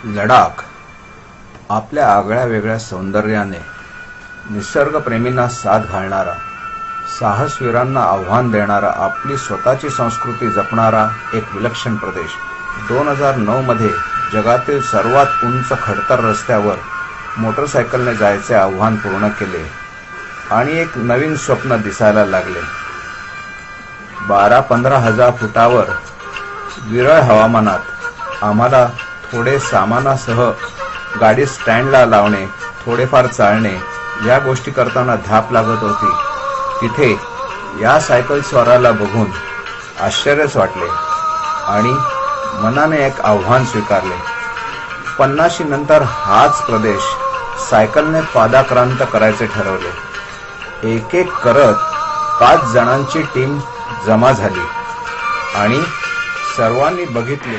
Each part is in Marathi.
लडाख आपल्या आगळ्या वेगळ्या सौंदर्याने निसर्गप्रेमींना साथ घालणारा, साहसवीरांना आव्हान देणारा, आपली स्वतःची संस्कृती जपणारा एक विलक्षण प्रदेश. 2009 मध्ये जगातील सर्वात उंच खडतर रस्त्यावर मोटरसायकलने जायचे आव्हान पूर्ण केले आणि एक नवीन स्वप्न दिसायला लागले. 12-15 हजार फुटावर विरळ हवामानात आम्हाला थोडे सामानासह गाडी स्टँडला लावणे, थोडेफार चालणे या गोष्टी करताना धाप लागत होती. तिथे या सायकल स्वाराला बघून आश्चर्यच वाटले आणि मनाने एक आव्हान स्वीकारले. 50 नंतर हाच प्रदेश सायकलने पादाक्रांत करायचे ठरवले. एक एक करत 5 जणांची टीम जमा झाली आणि सर्वांनी बघितले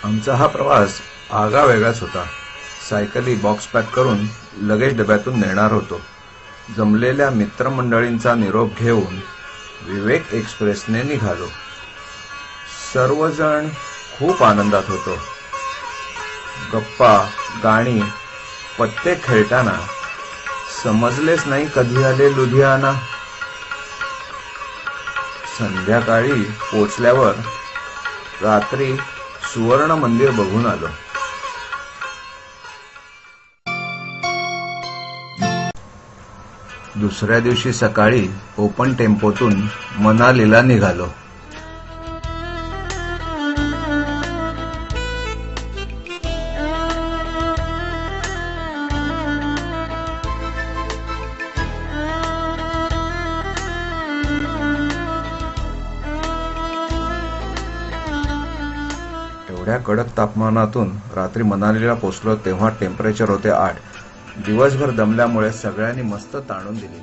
आमचा हा प्रवास आगळावेगळाच होता. सायकली बॉक्स पॅक करून लगेच डब्यातून नेणार होतो. जमलेल्या मित्रमंडळींचा निरोप घेऊन विवेक एक्सप्रेसने निघालो. सर्वजण खूप आनंदात होतो. गप्पा, गाणी, पत्ते खेळताना समजलेच नाही कधी आले लुधियाना. संध्याकाळी पोचल्यावर रात्री सुवर्ण मंदिर बघून आलो. दुसऱ्या दिवशी सकाळी ओपन टेम्पोतून मनालीला निघालो. एवढ्या कडक तापमानातून रात्री मनालीला पोचलो तेव्हा टेम्परेचर होते 8. दिवसभर दमल्यामुळे सगळ्यांनी मस्त ताणून दिली.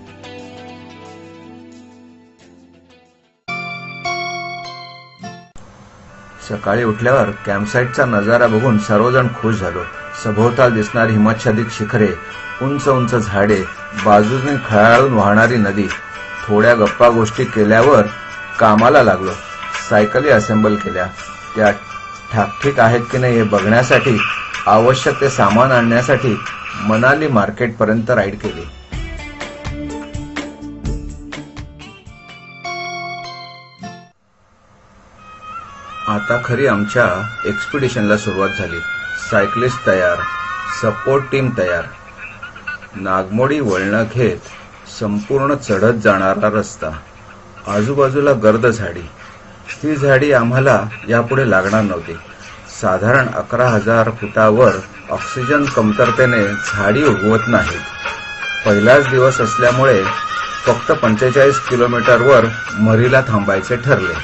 सकाळी उठल्यावर कॅम्पसाईटचा नजारा बघून सर्वजण खुश झालो. सभोवताल दिसणारी हिमच्छादित शिखरे, उंच उंच झाडे, बाजूने खळाळून वाहणारी नदी. थोड्या गप्पा गोष्टी केल्यावर कामाला लागलो. सायकली असेंबल केल्या. त्या ठाकठीक आहेत की नाही हे बघण्यासाठी आवश्यक ते सामान आणण्यासाठी मनाली मार्केटपर्यंत राईड केली. आता खरी आमच्या एक्सपिडिशनला सुरुवात झाली. सायकलिस्ट तयार, सपोर्ट टीम तयार. नागमोडी वळण घेत संपूर्ण चढत जाणारा रस्ता. आजूबाजूला गर्द झाडी. ती झाडी आम्हाला यापुढे लागणार नव्हती. साधारण 11,000 फुटावर ऑक्सिजन कमतरतेने झाडी उगवत नाहीत. पहिलाच दिवस असल्यामुळे फक्त 45 किलोमीटरवर मरीला थांबायचे ठरले.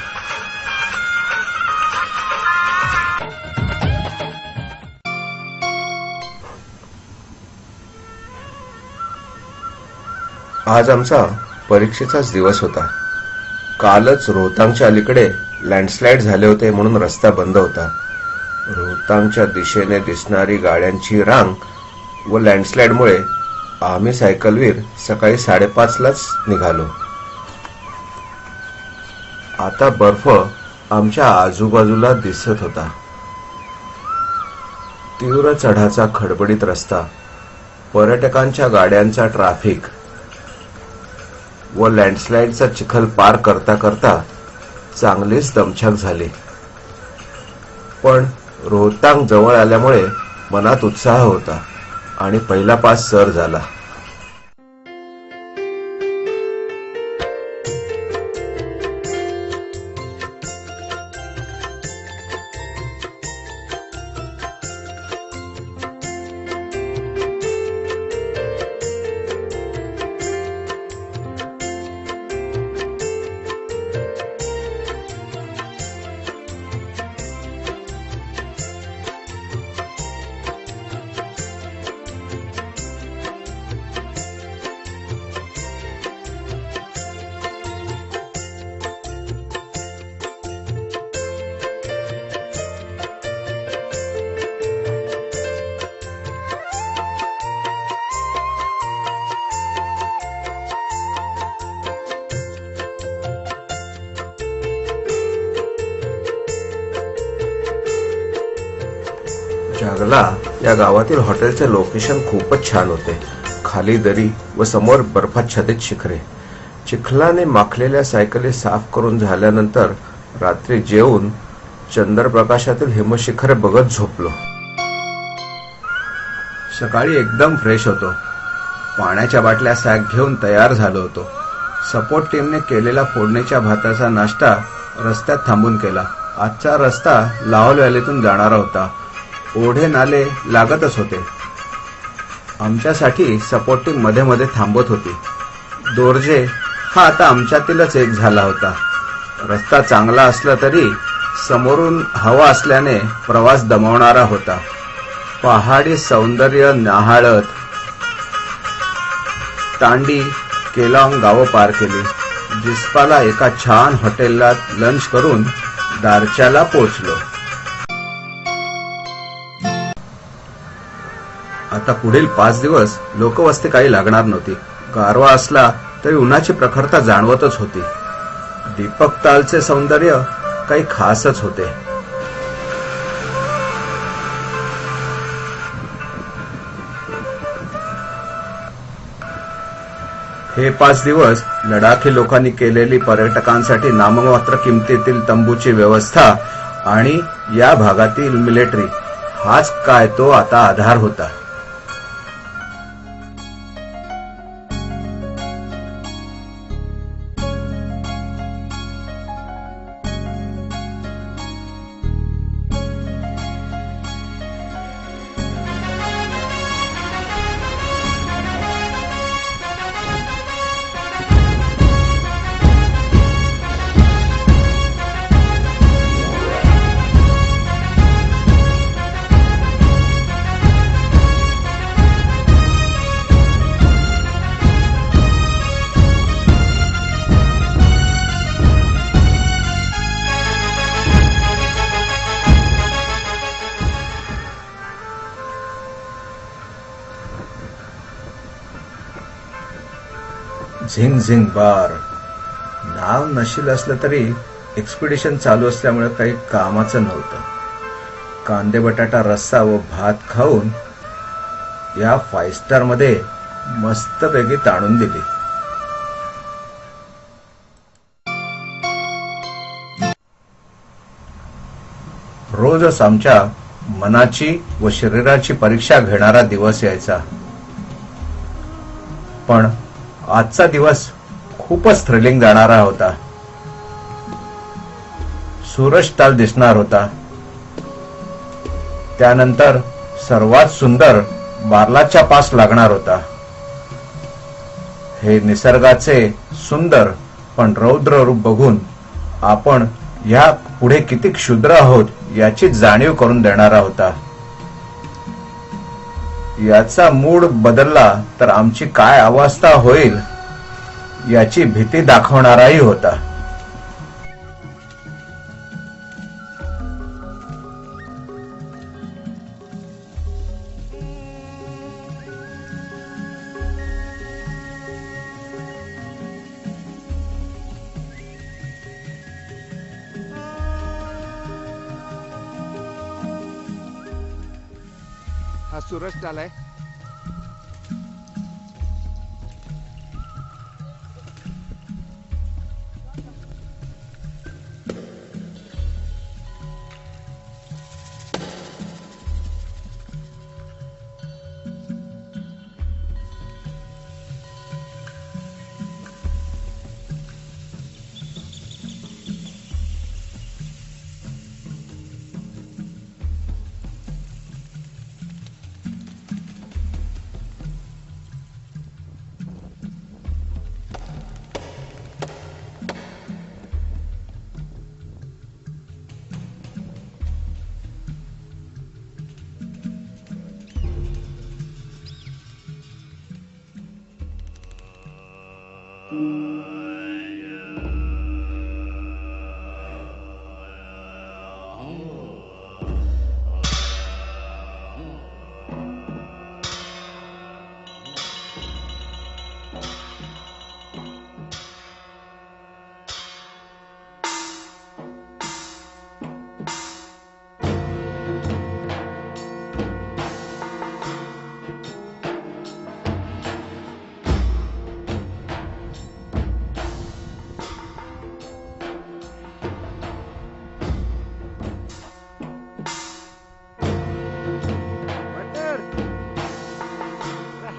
आज आमचा परीक्षेचाच दिवस होता. कालच रोहतांगच्या अलीकडे लँडस्लाइड झाले होते म्हणून रस्ता बंद होता. रोहतांगच्या दिशेने दिसणारी गाड्यांची रांग व लँडस्लाइडमुळे आम्ही सायकलवीर सकाळी 5:30लाच निघालो. आता बर्फ आमच्या आजूबाजूला दिसत होता. तीव्र चढाचा खडबडीत रस्ता, पर्यटकांच्या गाड्यांचा ट्रॅफिक व लँडस्लाइडचा चिखल पार करता करता चांगलीच दमछाक झाली. पण रोहतांग जवळ आल्यामुळे मनात उत्साह होता आणि पहिला पास सर झाला. लागला या गावातील हॉटेलचे लोकेशन खूपच छान होते. खाली दरी व समोर बर्फाच्छादित शिखरे. चिखलाने माखलेल्या सायकली साफ करून झाल्यानंतर रात्री जेवून चंद्रप्रकाशातील हिमशिखरे बघत झोपलो. सकाळी एकदम फ्रेश होतो. पाण्याच्या बाटल्या सॅक घेऊन तयार झालो होतो. सपोर्ट टीमने केलेला फोडणीच्या भाताचा नाश्ता रस्त्यात थांबून केला. आजचा रस्ता लाहोल व्हॅलीतून जाणारा होता. ओढे नाले लागतच होते. आमच्यासाठी सपोर्ट टीम मध्ये मध्ये थांबत होती. दोर्जे हा आता आमच्यातीलच एक झाला होता. रस्ता चांगला असला तरी समोरून हवा असल्याने प्रवास दमवणारा होता. पहाडी सौंदर्य न्याहाळत तांडी केलॉंग गावं पार केली. जिस्पाला एका छान हॉटेलला लंच करून दारच्याला पोहोचलो. आता पुढील 5 दिवस लोकवस्ती काही लागणार नव्हती. गारवा असला तरी उन्हाची प्रखरता जाणवतच होती. दीपक तालचे सौंदर्य काही खासच होते. हे 5 दिवस लडाखी लोकांनी केलेली पर्यटकांसाठी नाममात्र किमतीतील तंबूची व्यवस्था आणि या भागातील मिलिटरी हाच काय तो आता आधार होता. झिंग झिंग बार नाव नशील असलं तरी एक्सपिडिशन चालू असल्यामुळे काही कामाचं नव्हतं. कांदे बटाटा रस्सा व भात खाऊन या 5 स्टार मध्ये मस्तपैकी ताणून दिली. रोजच आमच्या मनाची व शरीराची परीक्षा घेणारा दिवस यायचा. पण आजचा दिवस खूपच थ्रिलिंग जाणारा होता. सूरज ताल दिसणार होता. त्यानंतर सर्वात सुंदर बार्लाच्या पास लागणार होता. हे निसर्गाचे सुंदर पण रौद्र रूप बघून आपण या पुढे किती क्षुद्र आहोत याची जाणीव करून देणारा होता. याचा मूड बदलला तर आमची काय अवस्था होईल याची भीती दाखवणाराही होता. हा सूरज ताल आहे.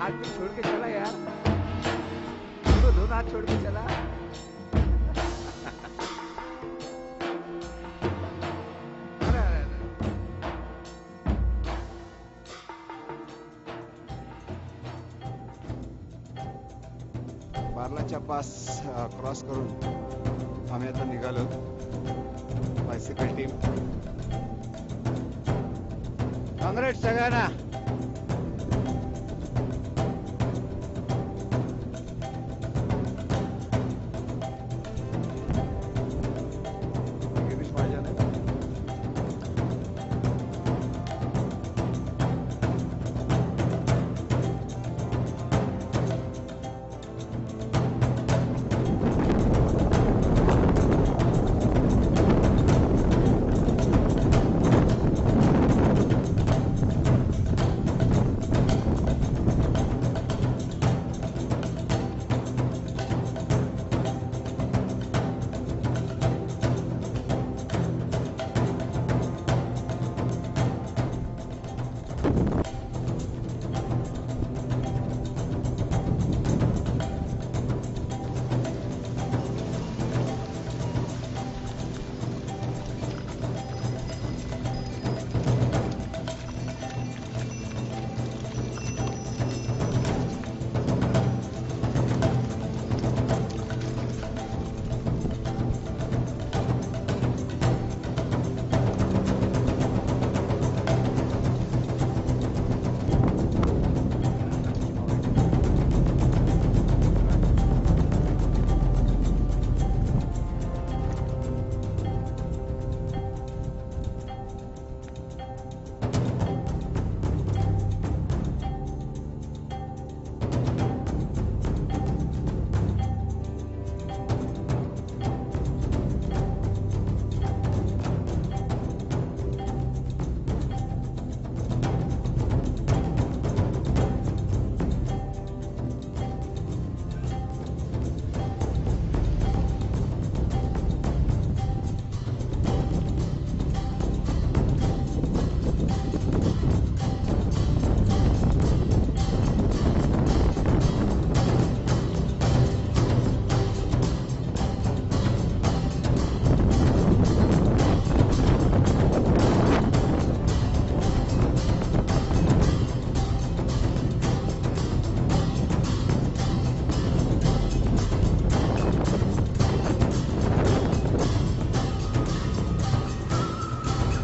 हाथ भी छोड़ के चला यार, दोनों हाथ छोड़ के चला। अरे अरे अरे, बार्लाच्या पास क्रॉस करून आम्ही आता निघालो. बायसिकल टीम, काँग्रेस सगळ्यांना. गिरीश महाजन आहे.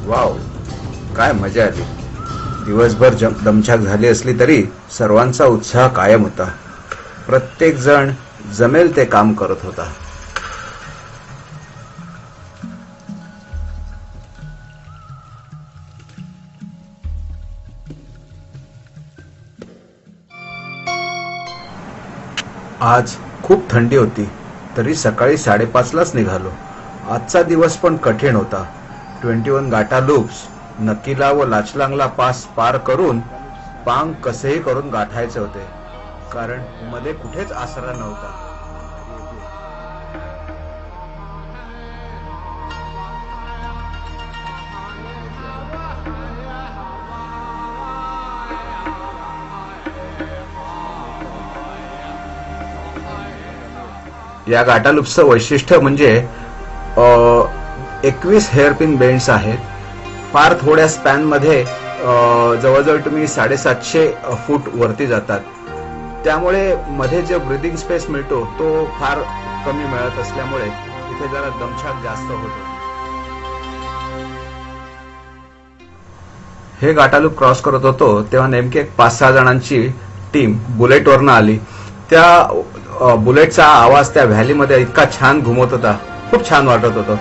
वाव, काय मजा आली. दिवसभर दमछाक झाली असली तरी सर्वांचा उत्साह कायम होता. प्रत्येक जण जमेल ते काम करत होता. आज खूप थंडी होती तरी सकाळी 5:30लाच निघालो. आजचा दिवस पण कठीण होता. 21 गाटा लूप्स, नकीला व लाचलांगला पास पार करून पांग कसेही करून गाठायचे होते, कारण मध्ये कुठेच आसरा नव्हता. या गाटा लूप्सचं वैशिष्ट्य म्हणजे 21 हेअरपिन बेंड्स आहेत. फार थोड्या स्पॅन मध्ये जवळजवळ तुम्ही 750 फूट वरती जातात. त्यामुळे मध्ये जे ब्रीदिंग स्पेस मिळतो तो फार कमी मिळत असल्यामुळे इथे जरा दमछाक जास्त होतो. हे गाटालूप क्रॉस करत होतो तेव्हा नेमके 5-6 जणांची टीम बुलेटवरनं आली. त्या बुलेटचा आवाज त्या व्हॅलीमध्ये इतका छान घुमत होता, खूप छान वाटत होतं.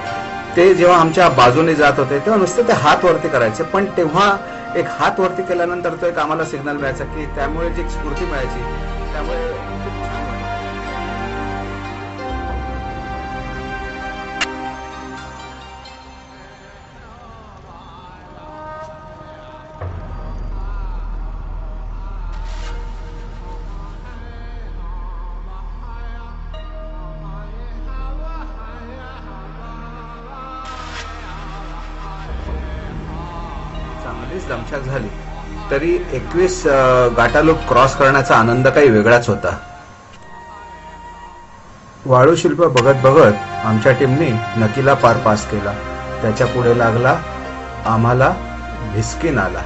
ते जेव्हा आमच्या बाजूने जात होते तेव्हा नुसते ते हात वरती करायचे, पण तेव्हा एक हात वरती केल्यानंतर तो एक आम्हाला सिग्नल मिळायचा की त्यामुळे जी स्फूर्ती मिळायची, त्यामुळे खूप छान वाटायचं. चांगलीच दमछाक झाली. तरी 21 गाटालोप क्रॉस करण्याचा आनंद काही वेगळाच होता. वाळूशिल्प बघत बघत आमच्या टीमने नकीला पार पास केला. त्याच्या पुढे लागला आम्हाला भिस्की नाला.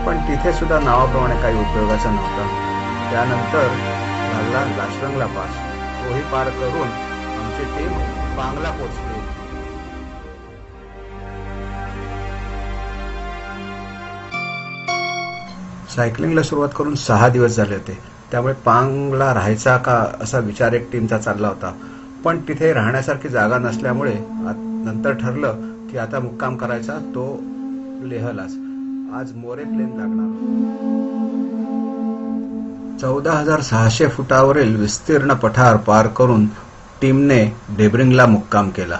पण तिथे सुद्धा नावाप्रमाणे काही उपयोगाचा नव्हता. त्यानंतर लागला लाचरंगला पास. तोही पार करून आमची टीम पांगला पोहोचली. सायकलिंगला सुरुवात करून 6 दिवस झाले होते. त्यामुळे पांगला राहायचा का असा विचार एक टीमचा चालला होता. पण तिथे राहण्यासारखी जागा नसल्यामुळे नंतर ठरलं की आता मुक्काम करायचा तो लेहलाच. आज मोरे प्लेन लागणार. 14,600 फुटावरील विस्तीर्ण पठार पार करून टीमने डेब्रिंगला मुक्काम केला.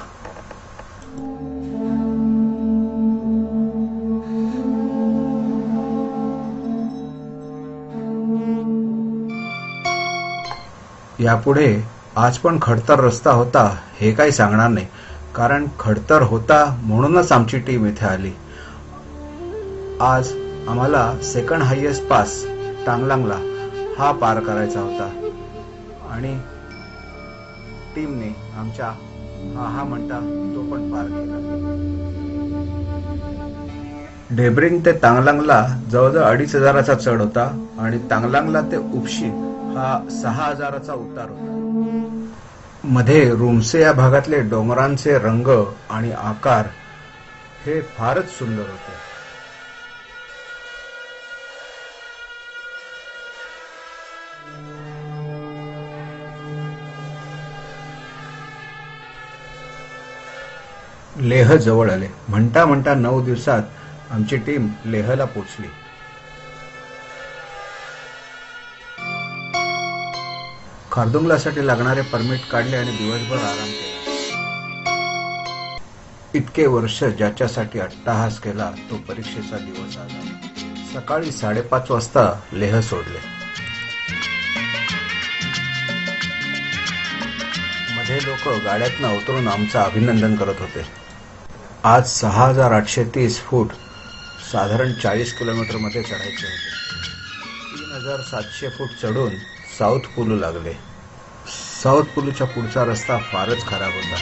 यापुढे आज पण खडतर रस्ता होता हे काही सांगणार नाही, कारण खडतर होता म्हणूनच आमची टीम इथे आली. आज आम्हाला सेकंड हायेस्ट पास टांगलांगला हा पार करायचा होता आणि टीमने आमच्या हा म्हणता तो पण पार केला. डेब्रिंग ते तांगलांगला जवळजवळ 2,500चा चढ होता आणि तांगलांगला ते उपशी हा 6,000चा उतार होता. मध्ये रुमसे या भागातले डोंगरांचे रंग आणि आकार हे फारच सुंदर होते. लेह जवळ आले. म्हणता म्हणता 9 दिवसात आमची टीम लेहला पोहोचली. खारदुंगलासाठी लागणारे परमिट काढले आणि दिवसभर आराम केला. इतके वर्ष ज्याच्यासाठी अट्टाहास केला तो परीक्षेचा दिवस आला. सकाळी 5:30 वाजता लेह सोडले. मध्ये लोक गाड्यातनं उतरून आमचं अभिनंदन करत होते. आज 6,830 फूट साधारण 40 किलोमीटर मध्ये चढायचे होते. 3,700 फूट चढून साऊथ पुलू लागले. साऊथ पुलूच्या पुढचा रस्ता फारच खराब होता.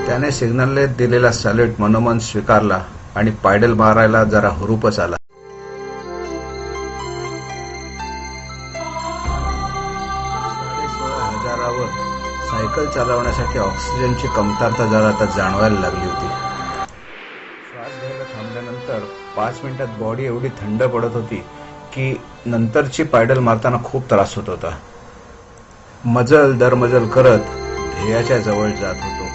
त्याने सिग्नलने दिलेला सॅल्यूट मनोमन स्वीकारला आणि पायडल मारायला जरा हुरूपच आला. 16,000वर सायकल चालवण्यासाठी ऑक्सिजनची कमतरता जरा आता जाणवायला लागली होती. श्वास घ्यायला थांबल्यानंतर 5 मिनिटात बॉडी एवढी थंड पडत होती की नंतरची पायडल मारताना खूप त्रास होत होता. मजल दरमजल करत ध्येयाच्या जवळ जात होतो.